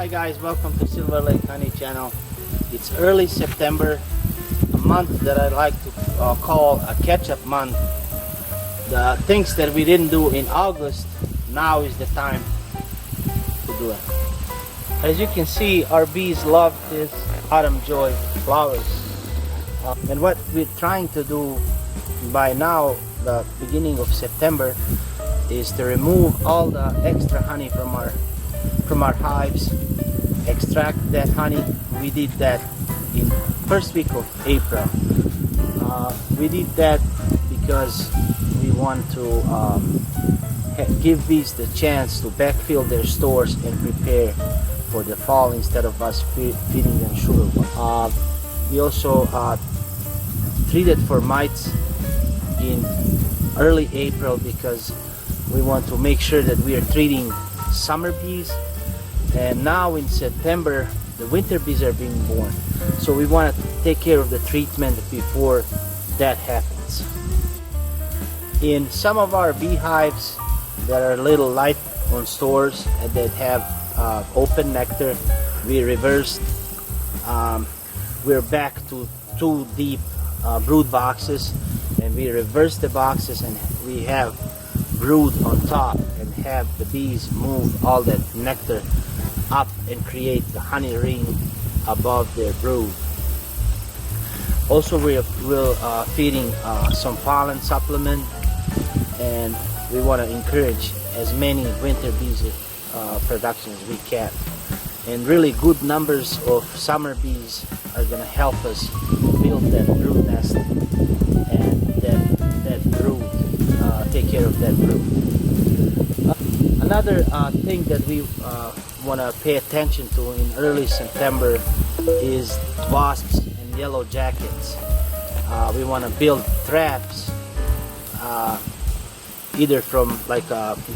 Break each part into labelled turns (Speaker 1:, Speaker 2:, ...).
Speaker 1: Hi guys, welcome to Silver Lake Honey channel. It's early September, a month that I like to call a catch-up month. The things that we didn't do in August, now is the time to do it. As you can see, our bees love this autumn joy flowers. And what we're trying to do by now, the beginning of September, is to remove all the extra honey from our hives, extract that honey. We did that in first week of April. We did that because we want to give bees the chance to backfill their stores and prepare for the fall instead of us feeding them sugar. We also treated for mites in early April because we want to make sure that we are treating summer bees, and now in September the winter bees are being born, so we want to take care of the treatment before that happens. In some of our beehives that are a little light on stores and that have open nectar, we reversed. We're back to 2 deep brood boxes, and we reversed the boxes and we have brood on top and have the bees move all that nectar up and create the honey ring above their brood. Also, we're feeding some pollen supplement, and we want to encourage as many winter bees production as we can. And really good numbers of summer bees are going to help us build that brood nest and that brood, take care of that brood. Another thing that we want to pay attention to in early September is wasps and yellow jackets. We want to build traps, either from like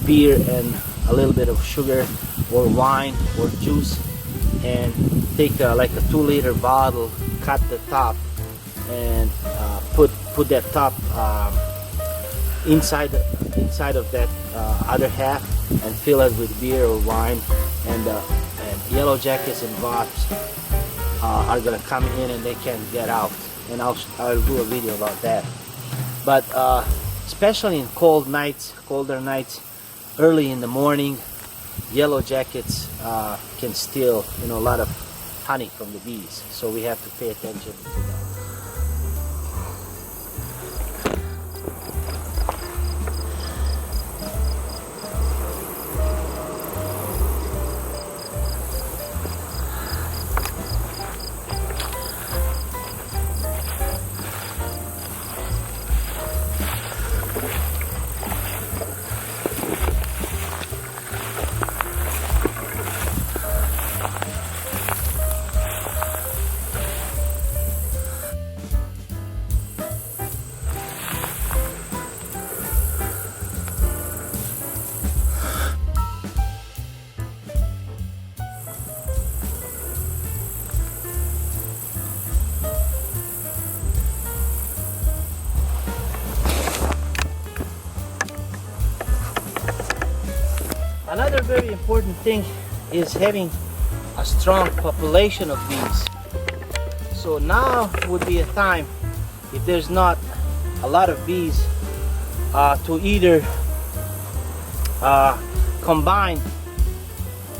Speaker 1: beer and a little bit of sugar or wine or juice, and take like a 2-liter bottle, cut the top, and put that top inside of that other half, and fill it with beer or wine, and yellow jackets and wasps are gonna come in and they can't get out, and I'll do a video about that. But especially in colder nights, early in the morning, yellow jackets can steal a lot of honey from the bees, so we have to pay attention to that. Another very important thing is having a strong population of bees. So now would be a time, if there's not a lot of bees, to either combine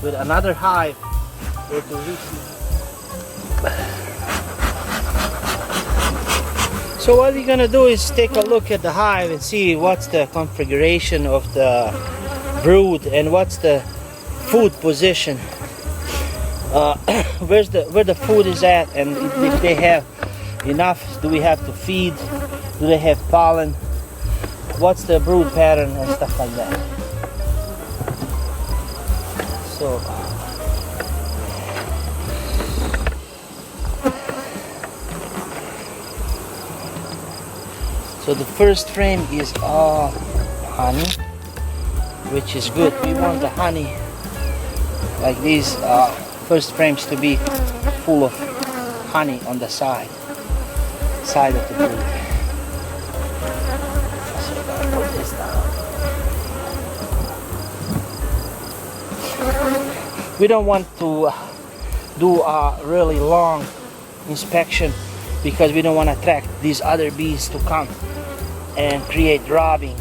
Speaker 1: with another hive or to So what we're gonna do is take a look at the hive and see what's the configuration of the brood and what's the food position, where the food is at, and if they have enough, do we have to feed, do they have pollen, what's the brood pattern and stuff like that. So the first frame is all honey, which is good. We want the honey like these first frames to be full of honey on the side of the brood. So I'm gonna put this down. we don't want to do a really long inspection because we don't want to attract these other bees to come and create robbing.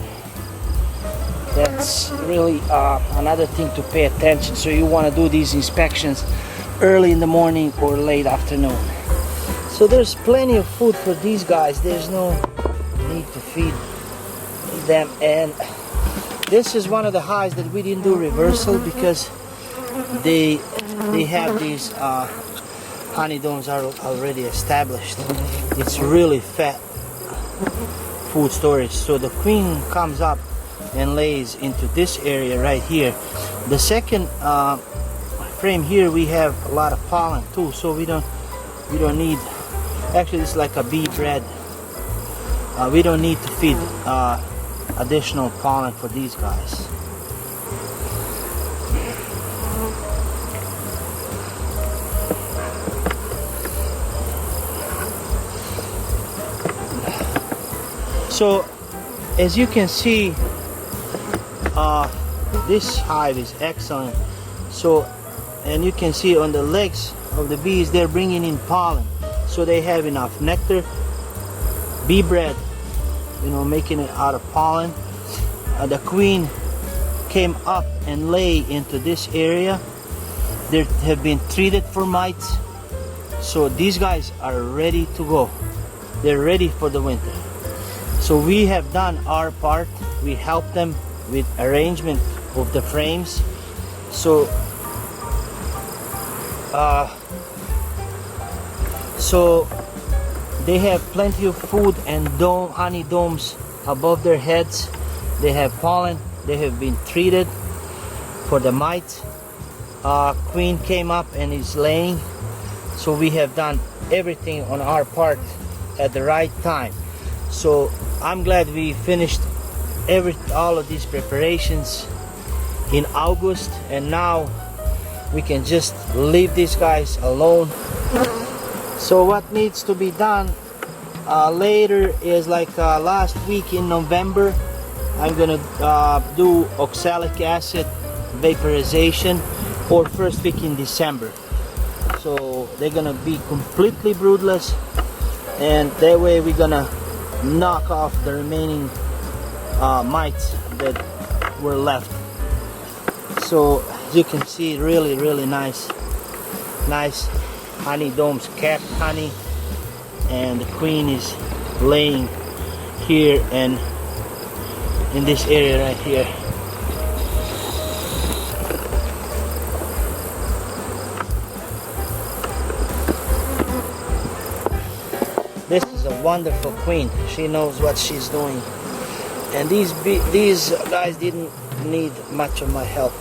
Speaker 1: That's really another thing to pay attention. So you want to do these inspections early in the morning or late afternoon. So there's plenty of food for these guys. There's no need to feed them. And this is one of the hives that we didn't do reversal because they have these honey domes are already established. It's really fat food storage. So the queen comes up and lays into this area right here. The second frame here, we have a lot of pollen too, so we don't need, actually it's like a bee bread. We don't need to feed additional pollen for these guys. So as you can see, this hive is excellent. So, and you can see on the legs of the bees, they're bringing in pollen, so they have enough nectar, bee bread, you know, making it out of pollen. The queen came up and lay into this area. They have been treated for mites, so these guys are ready to go. They're ready for the winter. So we have done our part. We help them with arrangement of the frames. So they have plenty of food and honey domes above their heads. They have pollen. They have been treated for the mites. Queen came up and is laying. So we have done everything on our part at the right time. So I'm glad we finished all of these preparations in August, and now we can just leave these guys alone. So what needs to be done later is like last week in November, I'm gonna do oxalic acid vaporization, or first week in December. So they're gonna be completely broodless, and that way we're gonna knock off the remaining mites that were left. So as you can see, really nice honey domes, capped honey, and the queen is laying here and in this area right here. This is a wonderful queen. She knows what she's doing. And these guys didn't need much of my help.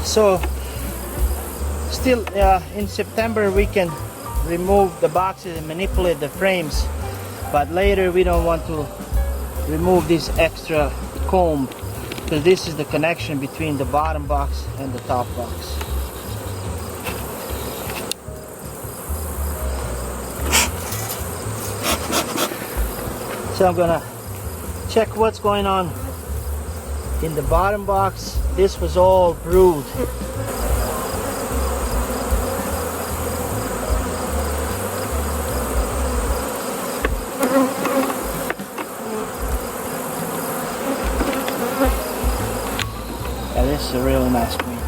Speaker 1: So still in September we can remove the boxes and manipulate the frames, but later we don't want to remove this extra comb, because this is the connection between the bottom box and the top box. So I'm gonna check what's going on In the bottom box, this was all brood. Yeah, this is a really nice queen.